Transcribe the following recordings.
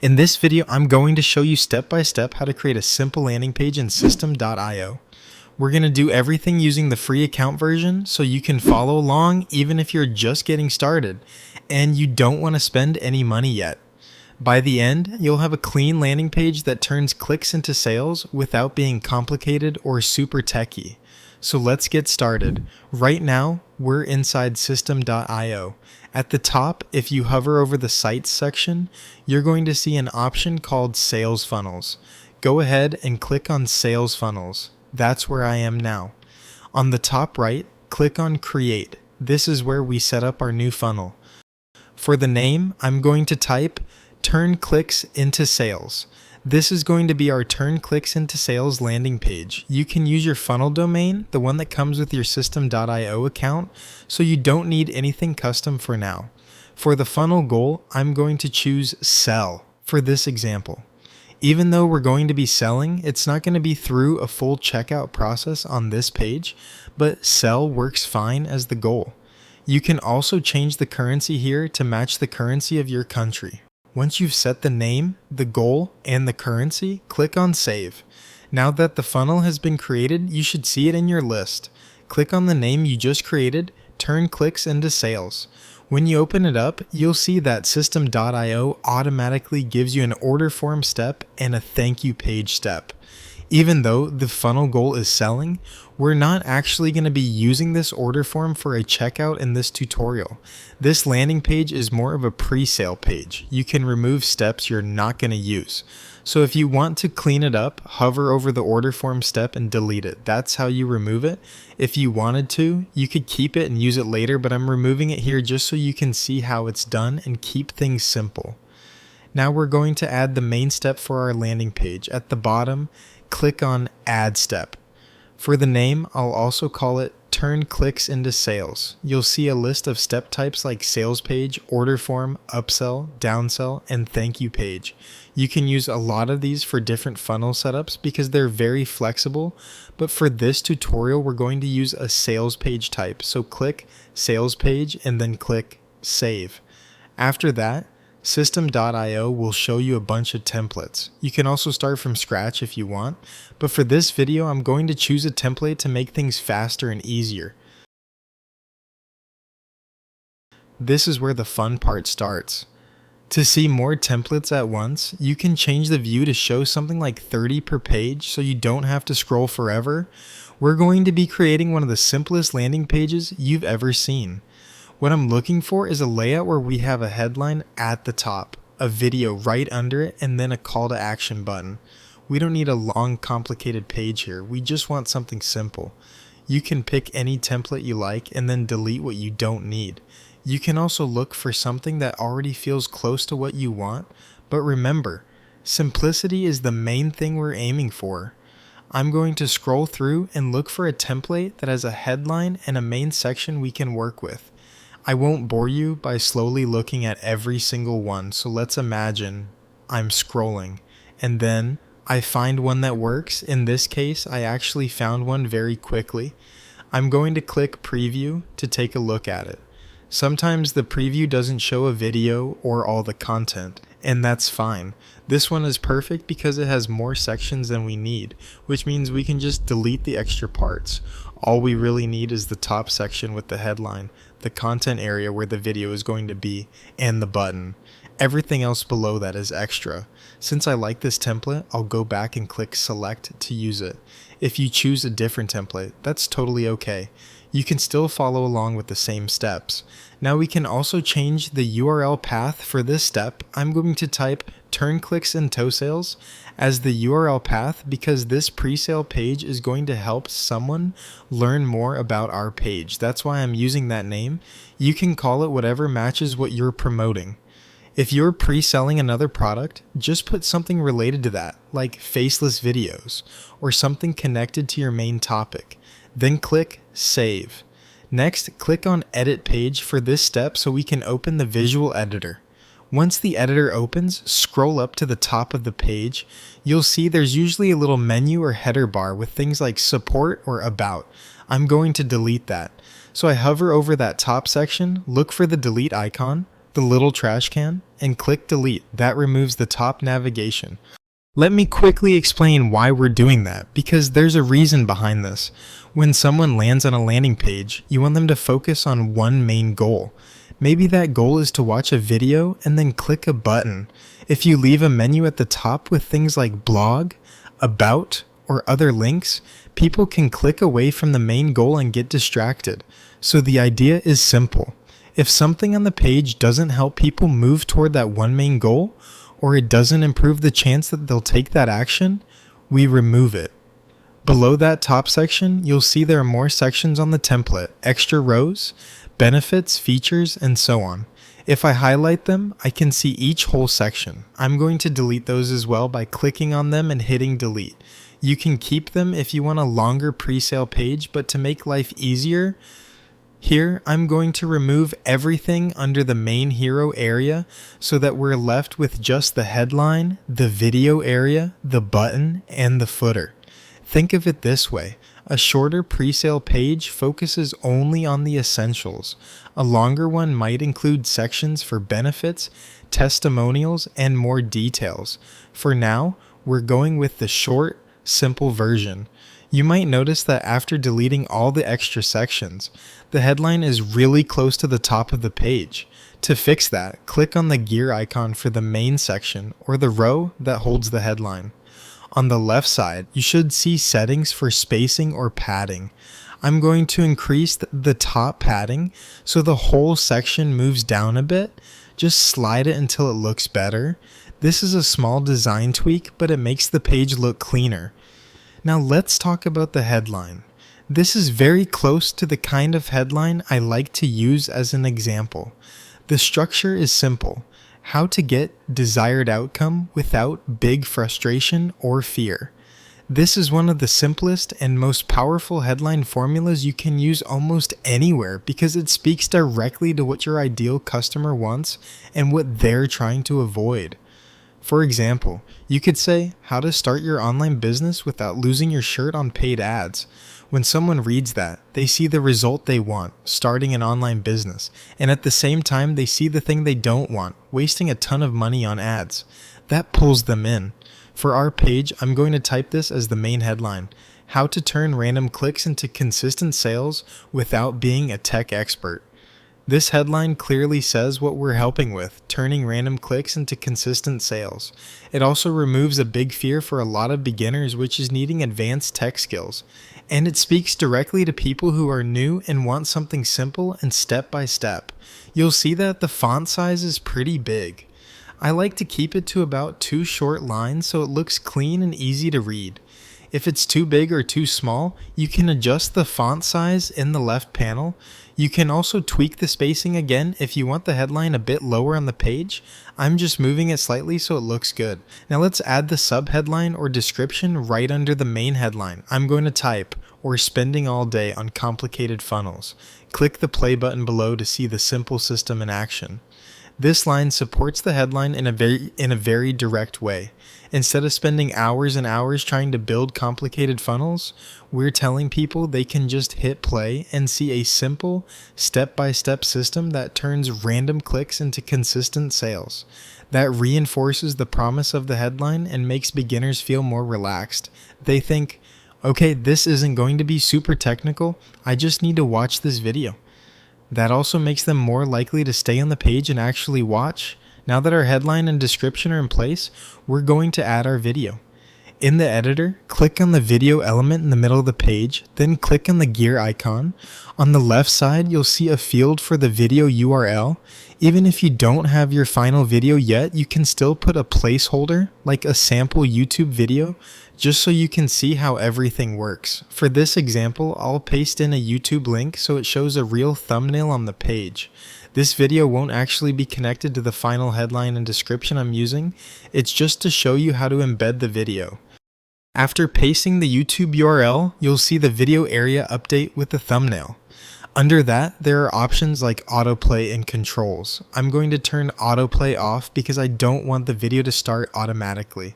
In this video, I'm going to show you step by step how to create a simple landing page in System.io. We're going to do everything using the free account version so you can follow along even if you're just getting started and you don't want to spend any money yet. By the end, you'll have a clean landing page that turns clicks into sales without being complicated or super techy. So let's get started. Right now, we're inside System.io. At the top, if you hover over the Sites section, you're going to see an option called Sales Funnels. Go ahead and click on Sales Funnels. That's where I am now. On the top right, click on Create. This is where we set up our new funnel. For the name, I'm going to type Turn Clicks into Sales. This is going to be our Turn Clicks into Sales landing page. You can use your funnel domain, the one that comes with your System.io account, so you don't need anything custom for now. For the funnel goal, I'm going to choose Sell for this example. Even though we're going to be selling, it's not going to be through a full checkout process on this page, but Sell works fine as the goal. You can also change the currency here to match the currency of your country. Once you've set the name, the goal, and the currency, click on Save. Now that the funnel has been created, you should see it in your list. Click on the name you just created, Turn Clicks into Sales. When you open it up, you'll see that System.io automatically gives you an order form step and a thank you page step. Even though the funnel goal is selling, we're not actually going to be using this order form for a checkout in this tutorial. This landing page is more of a pre-sale page. You can remove steps you're not going to use. So if you want to clean it up, hover over the order form step and delete it. That's how you remove it. If you wanted to, you could keep it and use it later, but I'm removing it here just so you can see how it's done and keep things simple. Now we're going to add the main step for our landing page. At the bottom, click on Add Step. For the name, I'll also call it Turn Clicks into Sales. You'll see a list of step types like Sales Page, Order Form, Upsell, Downsell, and Thank You Page. You can use a lot of these for different funnel setups because they're very flexible, but for this tutorial, we're going to use a Sales Page type. So click Sales Page and then click Save. After that, System.io will show you a bunch of templates. You can also start from scratch if you want, but for this video, I'm going to choose a template to make things faster and easier. This is where the fun part starts. To see more templates at once, you can change the view to show something like 30 per page so you don't have to scroll forever. We're going to be creating one of the simplest landing pages you've ever seen. What I'm looking for is a layout where we have a headline at the top, a video right under it, and then a call to action button. We don't need a long, complicated page here. We just want something simple. You can pick any template you like and then delete what you don't need. You can also look for something that already feels close to what you want, but remember, simplicity is the main thing we're aiming for. I'm going to scroll through and look for a template that has a headline and a main section we can work with. I won't bore you by slowly looking at every single one, so let's imagine I'm scrolling, and then I find one that works. In this case, I actually found one very quickly. I'm going to click Preview to take a look at it. Sometimes the preview doesn't show a video or all the content, and that's fine. This one is perfect because it has more sections than we need, which means we can just delete the extra parts. All we really need is the top section with the headline, the content area where the video is going to be, and the button. Everything else below that is extra. Since I like this template, I'll go back and click Select to use it. If you choose a different template, that's totally okay. You can still follow along with the same steps. Now we can also change the URL path for this step. I'm going to type Turn Clicks into Sales as the URL path because this pre-sale page is going to help someone learn more about our page. That's why I'm using that name. You can call it whatever matches what you're promoting. If you're pre-selling another product, just put something related to that, like faceless videos, or something connected to your main topic. Then click Save. Next, click on Edit Page for this step so we can open the visual editor. Once the editor opens, scroll up to the top of the page. You'll see there's usually a little menu or header bar with things like Support or About. I'm going to delete that. So I hover over that top section, look for the delete icon, the little trash can, and click delete. That removes the top navigation. Let me quickly explain why we're doing that, because there's a reason behind this. When someone lands on a landing page, you want them to focus on one main goal. Maybe that goal is to watch a video and then click a button. If you leave a menu at the top with things like blog, about, or other links, people can click away from the main goal and get distracted. So the idea is simple. If something on the page doesn't help people move toward that one main goal, or it doesn't improve the chance that they'll take that action, we remove it. Below that top section, you'll see there are more sections on the template, extra rows, benefits, features, and so on. If I highlight them, I can see each whole section. I'm going to delete those as well by clicking on them and hitting delete. You can keep them if you want a longer pre-sale page, but to make life easier, here I'm going to remove everything under the main hero area so that we're left with just the headline, the video area, the button, and the footer. Think of it this way. A shorter pre-sale page focuses only on the essentials. A longer one might include sections for benefits, testimonials, and more details. For now, we're going with the short, simple version. You might notice that after deleting all the extra sections, the headline is really close to the top of the page. To fix that, click on the gear icon for the main section or the row that holds the headline. On the left side, you should see settings for spacing or padding. I'm going to increase the top padding so the whole section moves down a bit. Just slide it until it looks better. This is a small design tweak, but it makes the page look cleaner. Now let's talk about the headline. This is very close to the kind of headline I like to use as an example. The structure is simple. How to get desired outcome without big frustration or fear. This is one of the simplest and most powerful headline formulas you can use almost anywhere because it speaks directly to what your ideal customer wants and what they're trying to avoid. For example, you could say, how to start your online business without losing your shirt on paid ads. When someone reads that, they see the result they want, starting an online business, and at the same time they see the thing they don't want, wasting a ton of money on ads. That pulls them in. For our page, I'm going to type this as the main headline, how to turn random clicks into consistent sales without being a tech expert. This headline clearly says what we're helping with, turning random clicks into consistent sales. It also removes a big fear for a lot of beginners, which is needing advanced tech skills. And it speaks directly to people who are new and want something simple and step by step. You'll see that the font size is pretty big. I like to keep it to about 2 short lines so it looks clean and easy to read. If it's too big or too small, you can adjust the font size in the left panel. You can also tweak the spacing again if you want the headline a bit lower on the page. I'm just moving it slightly so it looks good. Now let's add the subheadline or description right under the main headline. I'm going to type, or spending all day on complicated funnels. Click the play button below to see the simple system in action. This line supports the headline in a very direct way. Instead of spending hours and hours trying to build complicated funnels, we're telling people they can just hit play and see a simple, step-by-step system that turns random clicks into consistent sales. That reinforces the promise of the headline and makes beginners feel more relaxed. They think, okay, this isn't going to be super technical, I just need to watch this video. That also makes them more likely to stay on the page and actually watch. Now that our headline and description are in place, we're going to add our video. In the editor, click on the video element in the middle of the page, then click on the gear icon. On the left side, you'll see a field for the video URL. Even if you don't have your final video yet, you can still put a placeholder, like a sample YouTube video, just so you can see how everything works. For this example, I'll paste in a YouTube link so it shows a real thumbnail on the page. This video won't actually be connected to the final headline and description I'm using, it's just to show you how to embed the video. After pasting the YouTube URL, you'll see the video area update with the thumbnail. Under that, there are options like autoplay and controls. I'm going to turn autoplay off because I don't want the video to start automatically.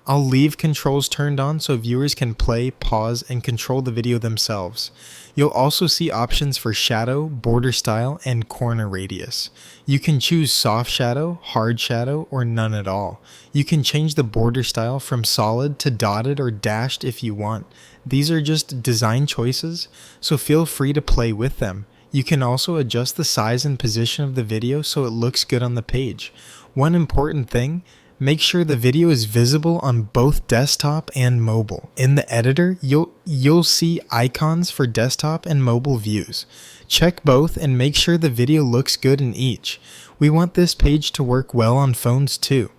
I'll leave controls turned on so viewers can play, pause, and control the video themselves. You'll also see options for shadow, border style, and corner radius. You can choose soft shadow, hard shadow, or none at all. You can change the border style from solid to dotted or dashed if you want. These are just design choices, so feel free to play with them. You can also adjust the size and position of the video so it looks good on the page. One important thing, make sure the video is visible on both desktop and mobile. In the editor, you'll see icons for desktop and mobile views. Check both and make sure the video looks good in each. We want this page to work well on phones too.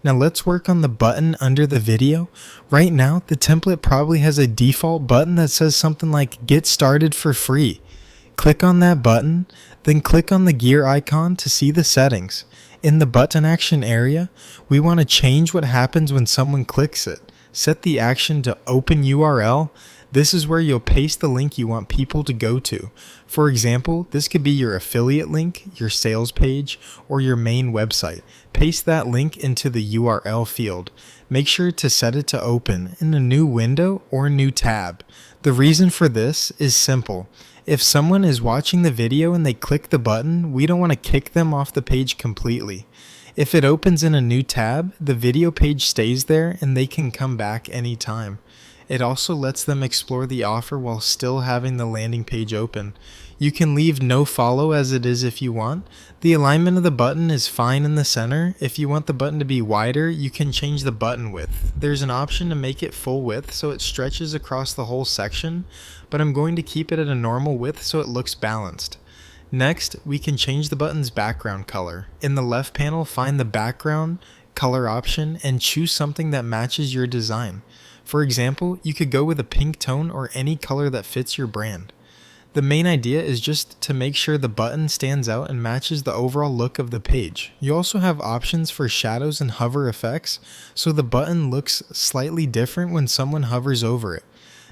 Now let's work on the button under the video. Right now, the template probably has a default button that says something like "Get started for free." Click on that button, then click on the gear icon to see the settings. In the button action area, we want to change what happens when someone clicks it. Set the action to open URL. This is where you'll paste the link you want people to go to. For example, this could be your affiliate link, your sales page, or your main website. Paste that link into the URL field. Make sure to set it to open in a new window or new tab. The reason for this is simple. If someone is watching the video and they click the button, we don't want to kick them off the page completely. If it opens in a new tab, the video page stays there and they can come back anytime. It also lets them explore the offer while still having the landing page open. You can leave no follow as it is if you want. The alignment of the button is fine in the center. If you want the button to be wider, you can change the button width. There's an option to make it full width so it stretches across the whole section, but I'm going to keep it at a normal width so it looks balanced. Next, we can change the button's background color. In the left panel, find the background color option and choose something that matches your design. For example, you could go with a pink tone or any color that fits your brand. The main idea is just to make sure the button stands out and matches the overall look of the page. You also have options for shadows and hover effects, so the button looks slightly different when someone hovers over it.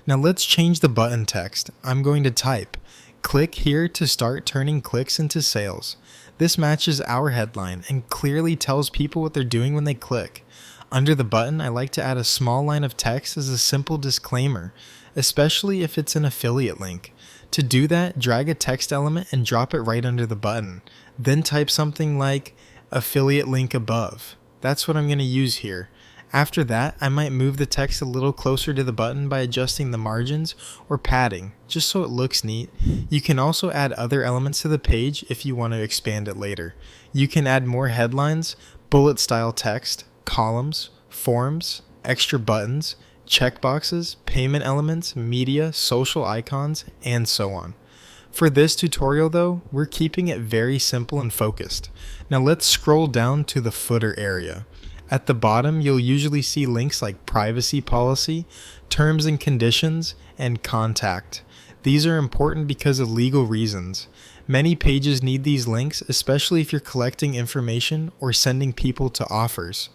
Now let's change the button text. I'm going to type, "Click here to start turning clicks into sales." This matches our headline and clearly tells people what they're doing when they click. Under the button, I like to add a small line of text as a simple disclaimer, especially if it's an affiliate link. To do that, drag a text element and drop it right under the button. Then type something like "affiliate link above." That's what I'm going to use here. After that, I might move the text a little closer to the button by adjusting the margins or padding, just so it looks neat. You can also add other elements to the page if you want to expand it later. You can add more headlines, bullet style text, columns, forms, extra buttons, checkboxes, payment elements, media, social icons, and so on. For this tutorial though, we're keeping it very simple and focused. Now let's scroll down to the footer area. At the bottom, you'll usually see links like privacy policy, terms and conditions, and contact. These are important because of legal reasons. Many pages need these links, especially if you're collecting information or sending people to offers.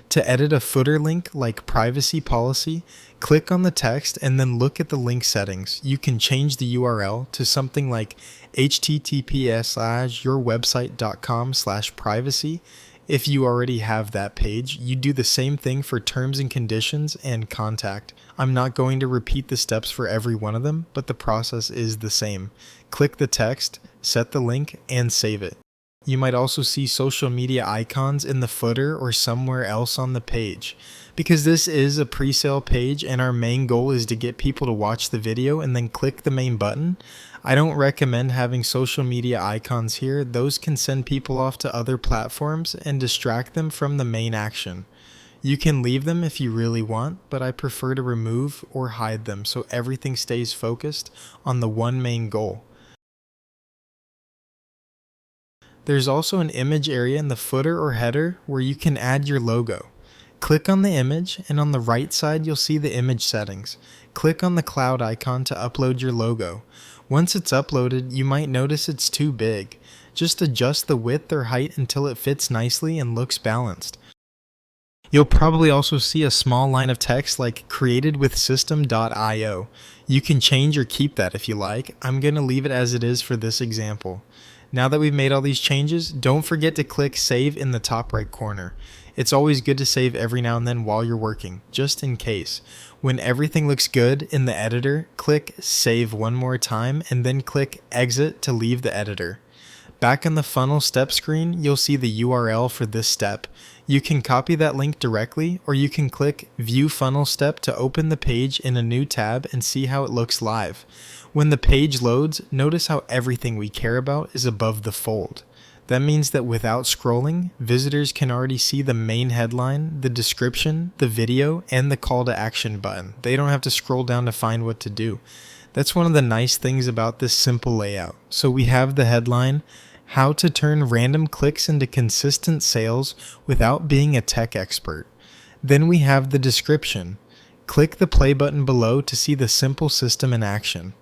To edit a footer link like privacy policy, click on the text and then look at the link settings. You can change the URL to something like https:/yourwebsite.com/privacy. If you already have that page, you do the same thing for terms and conditions and contact. I'm not going to repeat the steps for every one of them, but the process is the same. Click the text, set the link, and save it. You might also see social media icons in the footer or somewhere else on the page. Because this is a pre-sale page and our main goal is to get people to watch the video and then click the main button, I don't recommend having social media icons here. Those can send people off to other platforms and distract them from the main action. You can leave them if you really want, but I prefer to remove or hide them so everything stays focused on the one main goal. There's also an image area in the footer or header where you can add your logo. Click on the image and on the right side you'll see the image settings. Click on the cloud icon to upload your logo. Once it's uploaded, you might notice it's too big. Just adjust the width or height until it fits nicely and looks balanced. You'll probably also see a small line of text like "created with system.io." You can change or keep that if you like. I'm going to leave it as it is for this example. Now that we've made all these changes, don't forget to click Save in the top right corner. It's always good to save every now and then while you're working, just in case. When everything looks good in the editor, click Save one more time and then click Exit to leave the editor. Back on the funnel step screen, you'll see the URL for this step. You can copy that link directly, or you can click View Funnel Step to open the page in a new tab and see how it looks live. When the page loads, notice how everything we care about is above the fold. That means that without scrolling, visitors can already see the main headline, the description, the video, and the call to action button. They don't have to scroll down to find what to do. That's one of the nice things about this simple layout. So we have the headline, How to Turn Random Clicks into Consistent Sales Without Being a Tech Expert. Then we have the description. Click the play button below to see the simple system in action.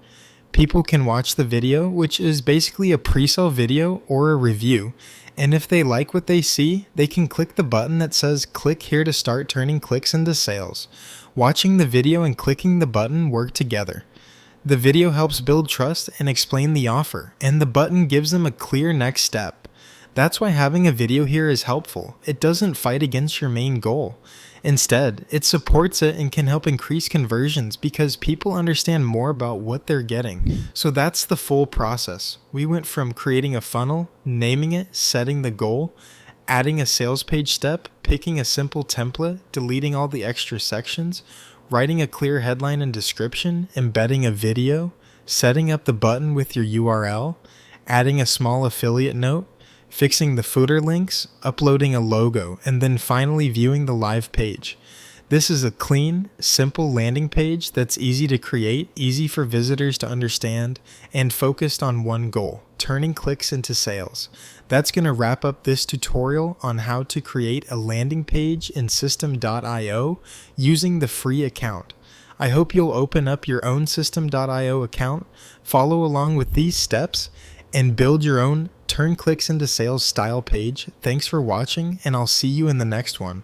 People can watch the video, which is basically a pre-sale video or a review, and if they like what they see, they can click the button that says click here to start turning clicks into sales. Watching the video and clicking the button work together. The video helps build trust and explain the offer, and the button gives them a clear next step. That's why having a video here is helpful. It doesn't fight against your main goal. Instead, it supports it and can help increase conversions because people understand more about what they're getting. So that's the full process. We went from creating a funnel, naming it, setting the goal, adding a sales page step, picking a simple template, deleting all the extra sections, writing a clear headline and description, embedding a video, setting up the button with your URL, adding a small affiliate note, fixing the footer links, uploading a logo, and then finally viewing the live page. This is a clean, simple landing page that's easy to create, easy for visitors to understand, and focused on one goal, turning clicks into sales. That's going to wrap up this tutorial on how to create a landing page in System.io using the free account. I hope you'll open up your own System.io account, follow along with these steps, and build your own turn clicks into sales style page. Thanks for watching, and I'll see you in the next one.